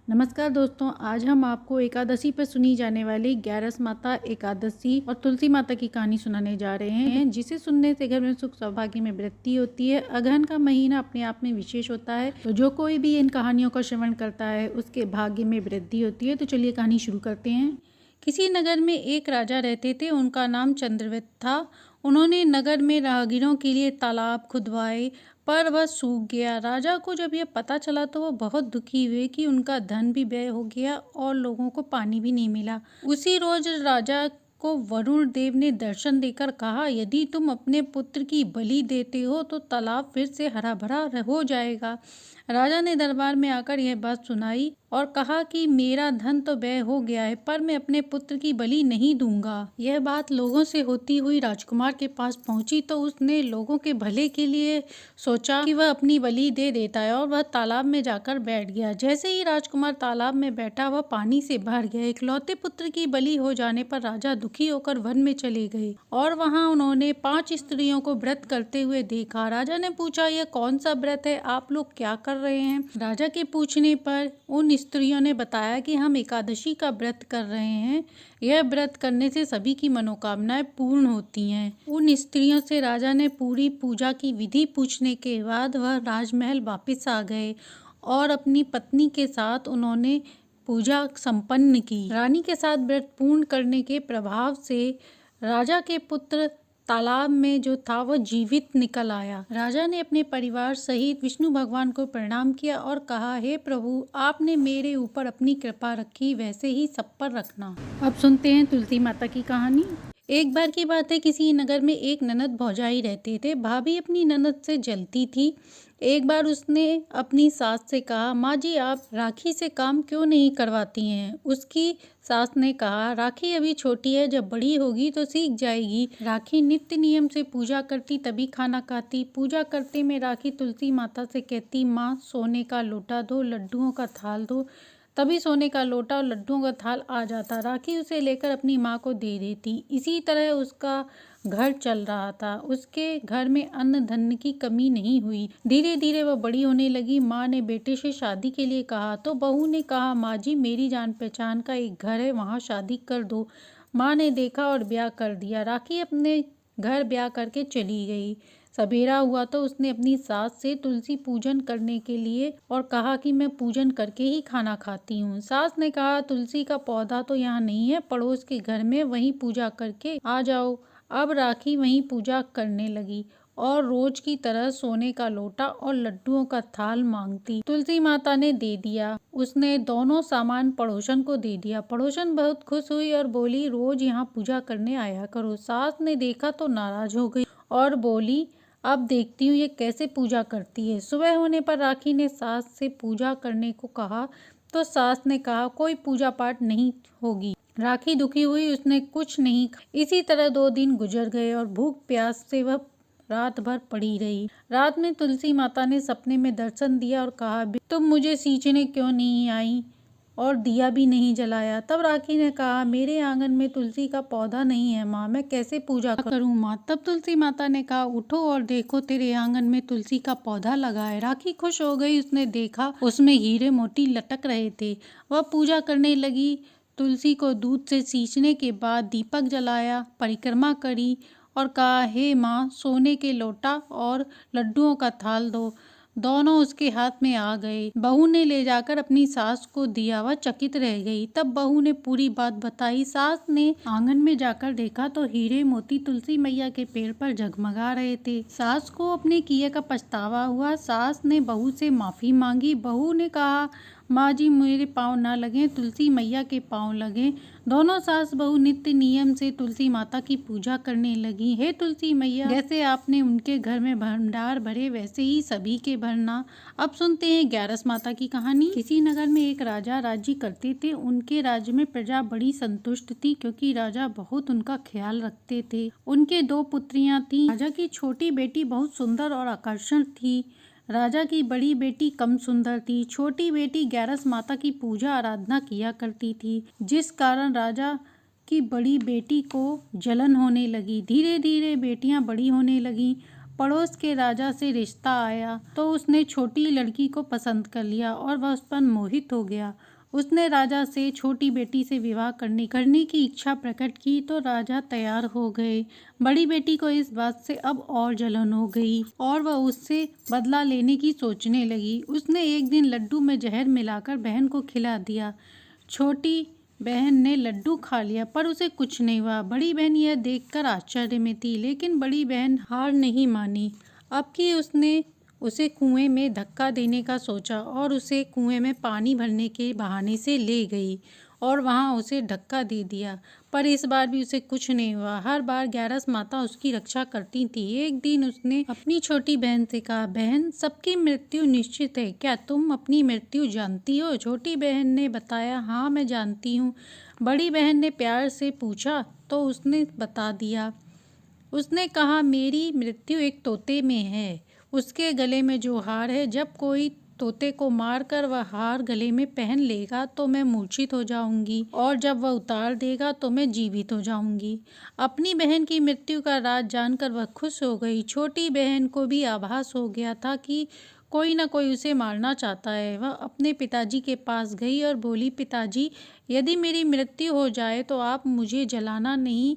नमस्कार दोस्तों, आज हम आपको एकादशी पर सुनी जाने वाली ग्यारस माता एकादशी और तुलसी माता की कहानी सुनाने जा रहे हैं, जिसे सुनने से घर में सुख सौभाग्य में वृद्धि होती है। अगहन का महीना अपने आप में विशेष होता है, तो जो कोई भी इन कहानियों का श्रवण करता है उसके भाग्य में वृद्धि होती है। तो चलिए कहानी शुरू करते हैं। किसी नगर में एक राजा रहते थे, उनका नाम चंद्रवत था। उन्होंने नगर में राहगीरों के लिए तालाब खुदवाए, पर वह सूख गया। राजा को जब यह पता चला तो वह बहुत दुखी हुए कि उनका धन भी व्यय हो गया और लोगों को पानी भी नहीं मिला। उसी रोज राजा को वरुण देव ने दर्शन देकर कहा, यदि तुम अपने पुत्र की बलि देते हो तो तालाब फिर से हरा भरा हो जाएगा। राजा ने दरबार में आकर यह बात सुनाई और कहा कि मेरा धन तो व्यय हो गया है, पर मैं अपने पुत्र की बलि नहीं दूंगा। यह बात लोगों से होती हुई राजकुमार के पास पहुंची तो उसने लोगों के भले के लिए सोचा कि वह अपनी बलि दे देता है, और वह तालाब में जाकर बैठ गया। जैसे ही राजकुमार तालाब में बैठा, वह पानी से भर गया। इकलौते पुत्र की बलि हो जाने पर राजा दुखी होकर वन में चले गए और वहां उन्होंने 5 स्त्रियों को व्रत करते हुए देखा। राजा ने पूछा, यह कौन सा व्रत है? आप लोग क्या कर रहे हैं? राजा के पूछने पर उन स्त्रियों ने बताया कि हम एकादशी का व्रत कर रहे हैं। यह व्रत करने से सभी की मनोकामनाएं पूर्ण होती हैं। उन स्त्रियों से राजा ने पूरी पूजा की विधि पूछने के बाद वह राजमहल वापस आ गए और अपनी पत्नी के साथ उन्होंने पूजा संपन्न की। रानी के साथ व्रत पूर्ण करने के प्रभाव से राजा के पुत्र तालाब में जो था वह जीवित निकल आया। राजा ने अपने परिवार सहित विष्णु भगवान को प्रणाम किया और कहा, हे प्रभु, आपने मेरे ऊपर अपनी कृपा रखी, वैसे ही सब पर रखना। अब सुनते हैं तुलसी माता की कहानी। एक बार की बात है, किसी नगर में एक ननद भौजाई रहते थे। भाभी अपनी ननद से जलती थी। एक बार उसने अपनी सास से कहा, माँ जी, आप राखी से काम क्यों नहीं करवाती हैं? उसकी सास ने कहा, राखी अभी छोटी है, जब बड़ी होगी तो सीख जाएगी। राखी नित्य नियम से पूजा करती, तभी खाना खाती। पूजा करते में राखी तुलसी माता से कहती, माँ, सोने का लोटा दो, लड्डुओं का थाल दो। तभी सोने का लोटा और लड्डुओं का थाल आ जाता। राखी उसे लेकर अपनी माँ को दे देती। इसी तरह उसका घर चल रहा था। उसके घर में अन्न धन की कमी नहीं हुई। धीरे धीरे वह बड़ी होने लगी। माँ ने बेटे से शादी के लिए कहा तो बहू ने कहा, माँ जी, मेरी जान पहचान का एक घर है, वहाँ शादी कर दो। माँ ने देखा और ब्याह कर दिया। राखी अपने घर ब्याह करके चली गई। सवेरा हुआ तो उसने अपनी सास से तुलसी पूजन करने के लिए और कहा कि मैं पूजन करके ही खाना खाती हूँ। सास ने कहा, तुलसी का पौधा तो यहाँ नहीं है, पड़ोस के घर में, वहीं पूजा करके आ जाओ। अब राखी वहीं पूजा करने लगी और रोज की तरह सोने का लोटा और लड्डुओं का थाल मांगती। तुलसी माता ने दे दिया। उसने दोनों सामान पड़ोसन को दे दिया। पड़ोसन बहुत खुश हुई और बोली, रोज यहाँ पूजा करने आया करो। सास ने देखा तो नाराज हो गई और बोली, अब देखती हूँ ये कैसे पूजा करती है। सुबह होने पर राखी ने सास से पूजा करने को कहा तो सास ने कहा, कोई पूजा पाठ नहीं होगी। राखी दुखी हुई, उसने कुछ नहीं। इसी तरह 2 दिन गुजर गए और भूख प्यास से वह रात भर पड़ी रही। रात में तुलसी माता ने सपने में दर्शन दिया और कहा, तुम मुझे सींचने क्यों नहीं आई और दिया भी नहीं जलाया? तब राखी ने कहा, मेरे आंगन में तुलसी का पौधा नहीं है माँ, मैं कैसे पूजा करूँ माँ? तब तुलसी माता ने कहा, उठो और देखो, तेरे आंगन में तुलसी का पौधा लगा है। राखी खुश हो गई। उसने देखा उसमें हीरे मोती लटक रहे थे। वह पूजा करने लगी। तुलसी को दूध से सींचने के बाद दीपक जलाया, परिक्रमा करी और कहा, हे माँ, सोने के लोटा और लड्डुओं का थाल दो। दोनों उसके हाथ में आ गए। बहू ने ले जाकर अपनी सास को दिया। वह चकित रह गई। तब बहू ने पूरी बात बताई। सास ने आंगन में जाकर देखा तो हीरे मोती तुलसी मैया के पेड़ पर जगमगा रहे थे। सास को अपने किए का पछतावा हुआ। सास ने बहू से माफी मांगी। बहू ने कहा, माँ जी, मेरे पाँव ना लगे, तुलसी मैया के पाँव लगे। दोनों सास बहू नित्य नियम से तुलसी माता की पूजा करने लगी। हे तुलसी मैया, जैसे आपने उनके घर में भंडार भरे, वैसे ही सभी के भरना। अब सुनते हैं ग्यारस माता की कहानी। किसी नगर में एक राजा राज्य करते थे। उनके राज्य में प्रजा बड़ी संतुष्ट थी, क्योंकि राजा बहुत उनका ख्याल रखते थे। उनके 2 पुत्रियां थीं। राजा की छोटी बेटी बहुत सुंदर और आकर्षक थी। राजा की बड़ी बेटी कम सुंदर थी। छोटी बेटी ग्यारस माता की पूजा आराधना किया करती थी, जिस कारण राजा की बड़ी बेटी को जलन होने लगी। धीरे धीरे बेटियां बड़ी होने लगीं। पड़ोस के राजा से रिश्ता आया तो उसने छोटी लड़की को पसंद कर लिया और वह उस पर मोहित हो गया। उसने राजा से छोटी बेटी से विवाह करने की इच्छा प्रकट की तो राजा तैयार हो गए। बड़ी बेटी को इस बात से अब और जलन हो गई और वह उससे बदला लेने की सोचने लगी। उसने एक दिन लड्डू में जहर मिलाकर बहन को खिला दिया। छोटी बहन ने लड्डू खा लिया पर उसे कुछ नहीं हुआ। बड़ी बहन यह देखकर आश्चर्य में थी, लेकिन बड़ी बहन हार नहीं मानी। अब कि उसने उसे कुएं में धक्का देने का सोचा और उसे कुएं में पानी भरने के बहाने से ले गई और वहां उसे धक्का दे दिया, पर इस बार भी उसे कुछ नहीं हुआ। हर बार ग्यारस माता उसकी रक्षा करती थी। एक दिन उसने अपनी छोटी बहन से कहा, बहन, सबकी मृत्यु निश्चित है, क्या तुम अपनी मृत्यु जानती हो? छोटी बहन ने बताया, हाँ, मैं जानती हूँ। बड़ी बहन ने प्यार से पूछा तो उसने बता दिया। उसने कहा, मेरी मृत्यु एक तोते में है। उसके गले में जो हार है, जब कोई तोते को मारकर वह हार गले में पहन लेगा तो मैं मूर्छित हो जाऊंगी और जब वह उतार देगा तो मैं जीवित हो जाऊंगी। अपनी बहन की मृत्यु का राज जानकर वह खुश हो गई। छोटी बहन को भी आभास हो गया था कि कोई न कोई उसे मारना चाहता है। वह अपने पिताजी के पास गई और बोली, पिताजी, यदि मेरी मृत्यु हो जाए तो आप मुझे जलाना नहीं,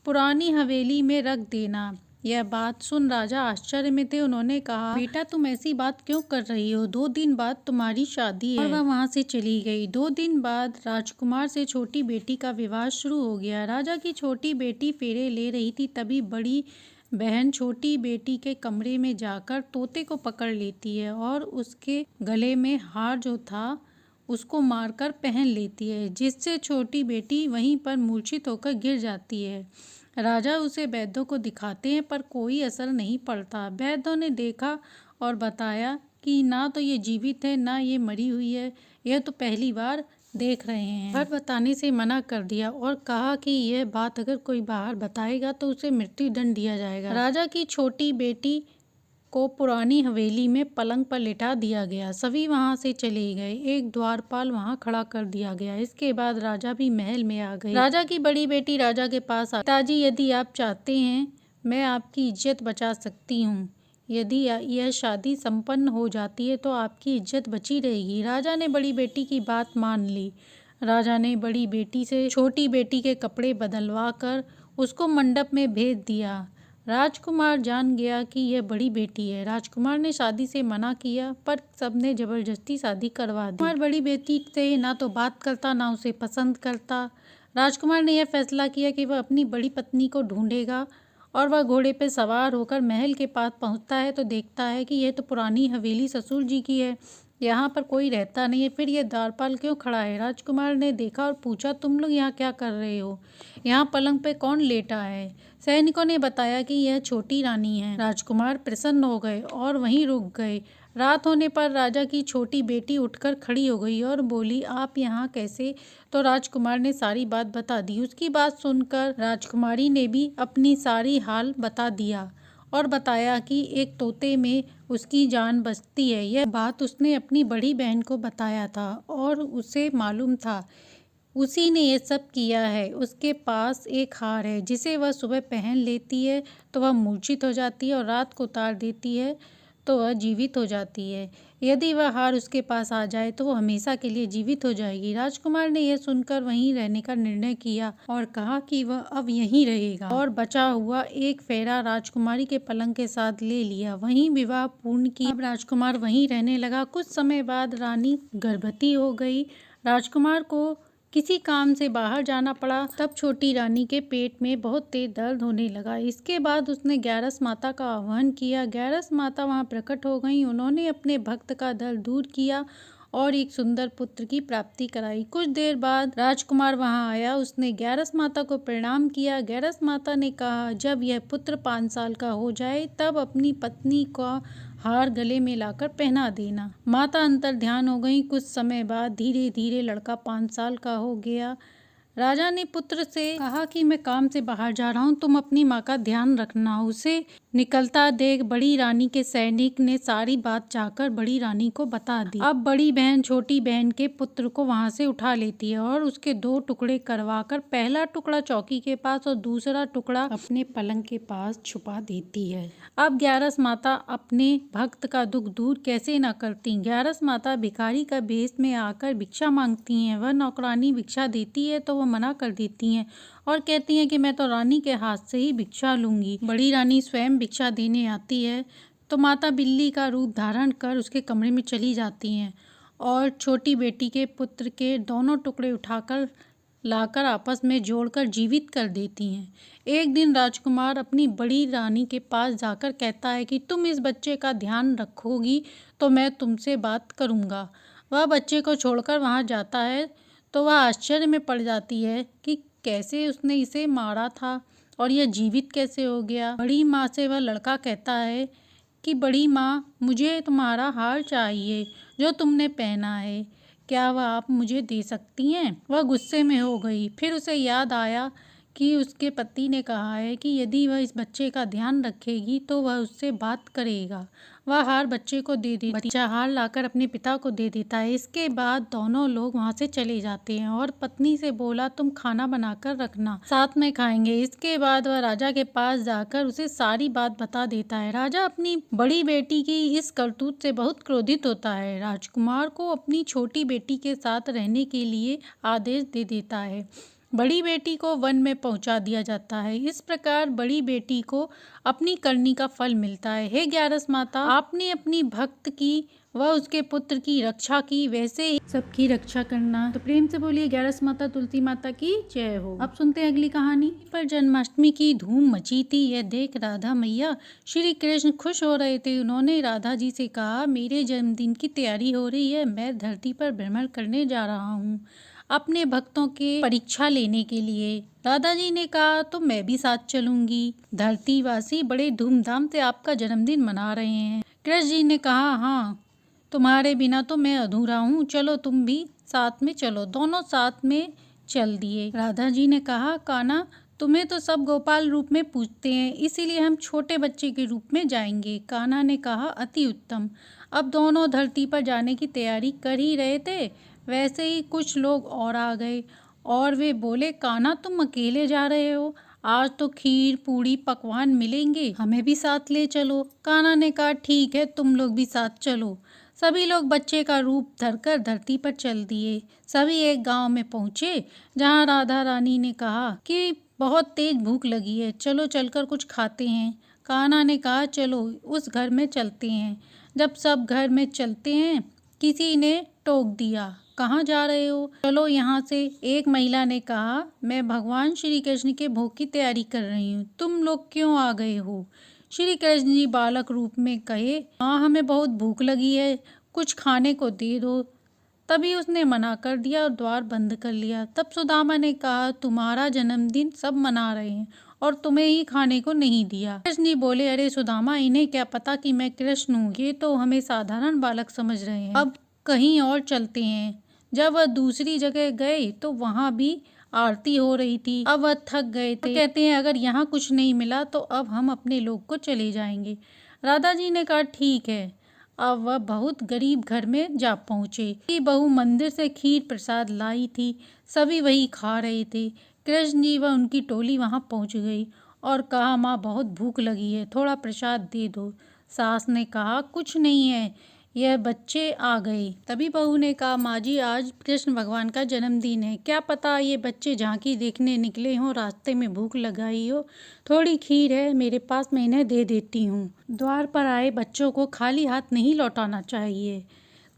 पुरानी हवेली में रख देना। यह बात सुन राजा आश्चर्य में थे। उन्होंने कहा, बेटा, तुम ऐसी बात क्यों कर रही हो? 2 दिन बाद तुम्हारी शादी है। और वह वहां से चली गई। 2 दिन बाद राजकुमार से छोटी बेटी का विवाह शुरू हो गया। राजा की छोटी बेटी फेरे ले रही थी, तभी बड़ी बहन छोटी बेटी के कमरे में जाकर तोते को पकड़ लेती है और उसके गले में हार जो था उसको मारकर पहन लेती है, जिससे छोटी बेटी वहीं पर मूर्छित होकर गिर जाती है। राजा उसे वैद्यों को दिखाते हैं पर कोई असर नहीं पड़ता। वैद्यों ने देखा और बताया कि ना तो ये जीवित है ना ये मरी हुई है, यह तो पहली बार देख रहे हैं। पर बताने से मना कर दिया और कहा कि यह बात अगर कोई बाहर बताएगा तो उसे मृत्यु दंड दिया जाएगा। राजा की छोटी बेटी को पुरानी हवेली में पलंग पर लिटा दिया गया। सभी वहां से चले गए। एक द्वारपाल वहां खड़ा कर दिया गया। इसके बाद राजा भी महल में आ गए। राजा की बड़ी बेटी राजा के पास आई, पिताजी, यदि आप चाहते हैं मैं आपकी इज्जत बचा सकती हूँ। यदि यह शादी संपन्न हो जाती है तो आपकी इज्जत बची रहेगी। राजा ने बड़ी बेटी की बात मान ली। राजा ने बड़ी बेटी से छोटी बेटी के कपड़े बदलवा कर उसको मंडप में भेज दिया। राजकुमार जान गया कि यह बड़ी बेटी है। राजकुमार ने शादी से मना किया पर सबने जबरदस्ती शादी करवा दी। राजकुमार बड़ी बेटी से ना तो बात करता ना उसे पसंद करता। राजकुमार ने यह फैसला किया कि वह अपनी बड़ी पत्नी को ढूंढेगा और वह घोड़े पर सवार होकर महल के पास पहुंचता है तो देखता है कि यह तो पुरानी हवेली ससुर जी की है, यहाँ पर कोई रहता नहीं है, फिर यह द्वारपाल क्यों खड़ा है? राजकुमार ने देखा और पूछा, तुम लोग यहाँ क्या कर रहे हो? यहाँ पलंग पे कौन लेटा है? सैनिकों ने बताया कि यह छोटी रानी है। राजकुमार प्रसन्न हो गए और वहीं रुक गए। रात होने पर राजा की छोटी बेटी उठकर खड़ी हो गई और बोली, आप यहाँ कैसे? तो राजकुमार ने सारी बात बता दी। उसकी बात सुनकर राजकुमारी ने भी अपनी सारी हाल बता दिया और बताया कि एक तोते में उसकी जान बचती है। यह बात उसने अपनी बड़ी बहन को बताया था और उसे मालूम था उसी ने ये सब किया है। उसके पास एक हार है जिसे वह सुबह पहन लेती है तो वह मूर्छित हो जाती है और रात को उतार देती है तो वह जीवित हो जाती है। यदि वह हार उसके पास आ जाए तो वो हमेशा के लिए जीवित हो जाएगी। राजकुमार ने यह सुनकर वहीं रहने का निर्णय किया और कहा कि वह अब यहीं रहेगा और बचा हुआ एक फेरा राजकुमारी के पलंग के साथ ले लिया। वहीं विवाह पूर्ण किया। अब राजकुमार वहीं रहने लगा। कुछ समय बाद रानी गर्भवती हो गई। राजकुमार को किसी काम से बाहर जाना पड़ा। तब छोटी रानी के पेट में बहुत तेज दर्द होने लगा। इसके बाद उसने ग्यारस माता का आह्वान किया। ग्यारस माता वहां प्रकट हो गई। उन्होंने अपने भक्त का दर्द दूर किया और एक सुंदर पुत्र की प्राप्ति कराई। कुछ देर बाद राजकुमार वहां आया। उसने ग्यारस माता को प्रणाम किया। ग्यारस माता ने कहा, जब यह पुत्र 5 साल का हो जाए तब अपनी पत्नी का हार गले में लाकर पहना देना। माता अंतर ध्यान हो गई। कुछ समय बाद धीरे धीरे लड़का 5 साल का हो गया। राजा ने पुत्र से कहा कि मैं काम से बाहर जा रहा हूँ, तुम अपनी माँ का ध्यान रखना। उसे निकलता देख बड़ी रानी के सैनिक ने सारी बात जाकर बड़ी रानी को बता दी। अब बड़ी बहन छोटी बहन के पुत्र को वहां से उठा लेती है और उसके 2 टुकड़े करवाकर पहला टुकड़ा चौकी के पास और दूसरा टुकड़ा अपने पलंग के पास छुपा देती है। अब ग्यारस माता अपने भक्त का दुख दूर कैसे न करती। ग्यारस माता भिखारी का भेष में आकर भिक्षा मांगती हैं। वह नौकरानी भिक्षा देती है तो वह मना कर देती हैं और कहती हैं कि मैं तो रानी के हाथ से ही भिक्षा लूंगी। बड़ी रानी स्वयं भिक्षा देने आती है तो माता बिल्ली का रूप धारण कर उसके कमरे में चली जाती हैं और छोटी बेटी के पुत्र के दोनों टुकड़े उठाकर लाकर आपस में जोड़कर जीवित कर देती हैं। एक दिन राजकुमार अपनी बड़ी रानी के पास जाकर कहता है कि तुम इस बच्चे का ध्यान रखोगी तो मैं तुमसे बात करूँगा। वह बच्चे को छोड़कर वहाँ जाता है तो वह आश्चर्य में पड़ जाती है कि कैसे उसने इसे मारा था और यह जीवित कैसे हो गया। बड़ी माँ से वह लड़का कहता है कि बड़ी माँ, मुझे तुम्हारा हार चाहिए जो तुमने पहना है, क्या वह आप मुझे दे सकती हैं। वह गुस्से में हो गई। फिर उसे याद आया कि उसके पति ने कहा है कि यदि वह इस बच्चे का ध्यान रखेगी तो वह उससे बात करेगा। वह हार बच्चे को दे देती। बच्चा हार लाकर अपने पिता को दे देता है। इसके बाद दोनों लोग वहां से चले जाते हैं और पत्नी से बोला तुम खाना बनाकर रखना, साथ में खाएंगे। इसके बाद वह राजा के पास जाकर उसे सारी बात बता देता है। राजा अपनी बड़ी बेटी की इस करतूत से बहुत क्रोधित होता है। राजकुमार को अपनी छोटी बेटी के साथ रहने के लिए आदेश दे देता है। बड़ी बेटी को वन में पहुंचा दिया जाता है। इस प्रकार बड़ी बेटी को अपनी करनी का फल मिलता है। हे ग्यारस माता, आपने अपनी भक्त की व उसके पुत्र की रक्षा की, वैसे ही सबकी रक्षा करना। तो प्रेम से बोलिए ग्यारस माता तुलसी माता की जय हो। अब सुनते हैं अगली कहानी। पर जन्माष्टमी की धूम मची थी। यह देख राधा मैया श्री कृष्ण खुश हो रहे थे। उन्होंने राधा जी से कहा, मेरे जन्मदिन की तैयारी हो रही है, मैं धरती पर भ्रमण करने जा रहा हूँ अपने भक्तों के परीक्षा लेने के लिए। दादाजी ने कहा तो मैं भी साथ चलूंगी। धरतीवासी बड़े धूमधाम से आपका जन्मदिन मना रहे हैं। कृष्ण जी ने कहा, हाँ, तुम्हारे बिना तो मैं अधूरा हूँ, चलो तुम भी साथ में चलो। दोनों साथ में चल दिए। राधा जी ने कहा, कान्हा, तुम्हें तो सब गोपाल रूप में पूजते हैं, इसीलिए हम छोटे बच्चे के रूप में जाएंगे। कान्हा ने कहा, अति उत्तम। अब दोनों धरती पर जाने की तैयारी कर ही रहे थे, वैसे ही कुछ लोग और आ गए और वे बोले, कान्हा तुम अकेले जा रहे हो, आज तो खीर पूड़ी पकवान मिलेंगे, हमें भी साथ ले चलो। कान्हा ने कहा, ठीक है, तुम लोग भी साथ चलो। सभी लोग बच्चे का रूप धरकर धरती पर चल दिए। सभी एक गांव में पहुंचे जहां राधा रानी ने कहा कि बहुत तेज भूख लगी है, चलो चलकर कुछ खाते हैं। कान्हा ने कहा, चलो उस घर में चलते हैं। जब सब घर में चलते हैं, किसी ने टोक दिया, कहाँ जा रहे हो, चलो यहाँ से। एक महिला ने कहा, मैं भगवान श्री कृष्ण के भोग की तैयारी कर रही हूँ, तुम लोग क्यों आ गए हो। श्री कृष्ण जी बालक रूप में कहे, हाँ, हमें बहुत भूख लगी है, कुछ खाने को दे दो। तभी उसने मना कर दिया और द्वार बंद कर लिया। तब सुदामा ने कहा, तुम्हारा जन्मदिन सब मना रहे हैं और तुम्हें ही खाने को नहीं दिया। कृष्ण जी बोले, अरे सुदामा, इन्हें क्या पता कि मैं कृष्ण हूँ, ये तो हमें साधारण बालक समझ रहे हैं। अब कहीं और चलते हैं। जब वह दूसरी जगह गए तो वहां भी आरती हो रही थी। अब वह थक गए थे। कहते हैं, अगर यहाँ कुछ नहीं मिला तो अब हम अपने लोग को चले जाएंगे। राधा जी ने कहा, ठीक है। अब वह बहुत गरीब घर में जा पहुँचे। की बहू मंदिर से खीर प्रसाद लाई थी, सभी वही खा रहे थे। कृष्ण जी व उनकी टोली वहाँ पहुँच गई और कहा, माँ, बहुत भूख लगी है, थोड़ा प्रसाद दे दो। सास ने कहा, कुछ नहीं है, यह बच्चे आ गए। तभी बहू ने कहा, माँ जी, आज कृष्ण भगवान का जन्मदिन है, क्या पता ये बच्चे झांकी देखने निकले हों, रास्ते में भूख लगाई हो। थोड़ी खीर है मेरे पास, मैं इन्हें दे देती हूँ। द्वार पर आए बच्चों को खाली हाथ नहीं लौटाना चाहिए।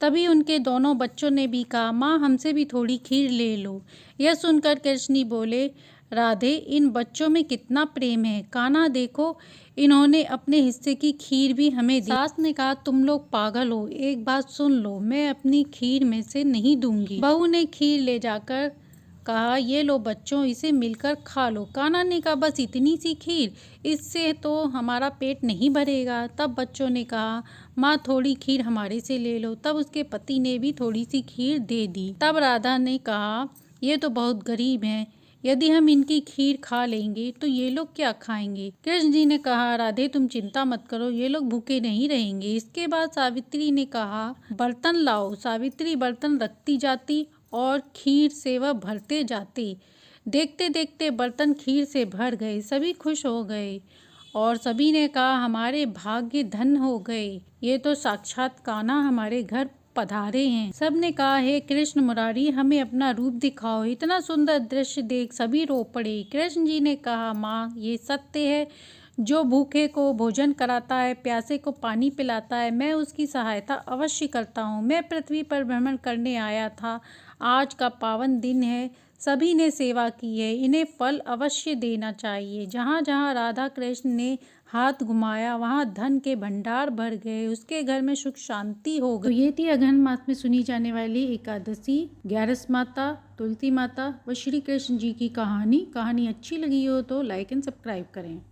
तभी उनके दोनों बच्चों ने भी कहा, माँ, हमसे भी थोड़ी खीर ले लो। यह सुनकर कृष्ण बोले, राधे, इन बच्चों में कितना प्रेम है। कान्हा, देखो, इन्होंने अपने हिस्से की खीर भी हमें दी। सास ने कहा, तुम लोग पागल हो, एक बात सुन लो, मैं अपनी खीर में से नहीं दूंगी। बहू ने खीर ले जाकर कहा, ये लो बच्चों, इसे मिलकर खा लो। कान्हा ने कहा, बस इतनी सी खीर, इससे तो हमारा पेट नहीं भरेगा। तब बच्चों ने कहा, माँ, थोड़ी खीर हमारे से ले लो। तब उसके पति ने भी थोड़ी सी खीर दे दी। तब राधा ने कहा, ये तो बहुत गरीब हैं, यदि हम इनकी खीर खा लेंगे तो ये लोग क्या खाएंगे। कृष्ण जी ने कहा, राधे तुम चिंता मत करो, ये लोग भूखे नहीं रहेंगे। इसके बाद सावित्री ने कहा, बर्तन लाओ। सावित्री बर्तन रखती जाती और खीर से वह भरते जाते। देखते देखते बर्तन खीर से भर गए। सभी खुश हो गए और सभी ने कहा, हमारे भाग्य धन हो गए, ये तो साक्षात कान्हा हमारे घर पधारे हैं। सब ने कहा, हे कृष्ण मुरारी, हमें अपना रूप दिखाओ। इतना सुंदर दृश्य देख सभी रो पड़े। कृष्ण जी ने कहा, माँ ये सत्य है, जो भूखे को भोजन कराता है, प्यासे को पानी पिलाता है, मैं उसकी सहायता अवश्य करता हूँ। मैं पृथ्वी पर भ्रमण करने आया था, आज का पावन दिन है, सभी ने सेवा की है, इन्हें फल अवश्य देना चाहिए। जहाँ जहाँ राधा कृष्ण ने हाथ घुमाया वहाँ धन के भंडार भर गए, उसके घर में सुख शांति हो गई। तो ये थी अगहन मास में सुनी जाने वाली एकादशी, ग्यारस माता, तुलसी माता व श्री कृष्ण जी की कहानी। कहानी अच्छी लगी हो तो लाइक एंड सब्सक्राइब करें।